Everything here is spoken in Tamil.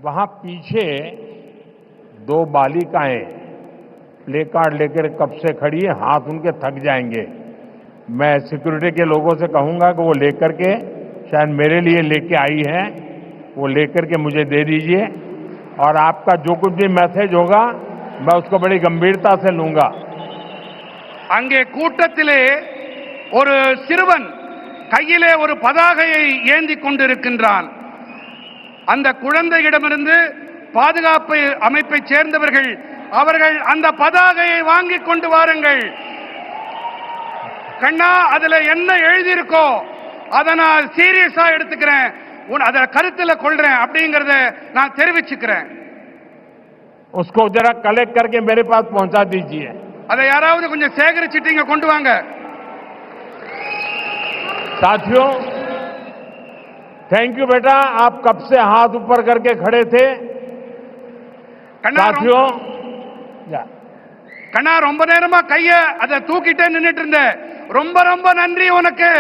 वहां पीछे दो बालिकाएं प्ले कार्ड लेकर कब से खड़ी है, हाथ उनके थक जाएंगे। मैं सिक्योरिटी के लोगों से कहूंगा कि वो लेकर के, शायद मेरे लिए लेके आई है, वो लेकर के मुझे दे दीजिए और आपका जो कुछ भी मैसेज होगा मैं उसको बड़ी गंभीरता से लूंगा। அங்கே கூட்டத்திலே ஒரு சிறுவன் கையிலே ஒரு பதாகையை ஏந்தி கொண்டிருக்கின்றான். அந்த குழந்தையிடமிருந்து பாதுகாப்பு அமைப்பை சேர்ந்தவர்கள் அவர்கள் அந்த பதாகையை வாங்கி கொண்டு வாருங்கள். கண்ணா, அதுல என்ன எழுதியிருக்கோ அதை நான் சீரியஸா எடுத்துக்கிறேன், அதை கருத்துல கொள்றேன் அப்படிங்கறத நான் தெரிவிச்சுக்கிறேன். उसको जरा कलेक्ट करके मेरे पास पहुंचा दीजिए. அதை யாராவது கொஞ்சம் சேகரிச்சுட்டு இங்க கொண்டு வாங்க. साथियों, थैंक यू बेटा, आप कब से हाथ ऊपर करके खड़े थे. साथियों, கண்ணா ரொம்ப நேரமா கைய அதை தூக்கிட்டே நின்னுட்டு இருந்த, ரொம்ப ரொம்ப நன்றி உனக்கு.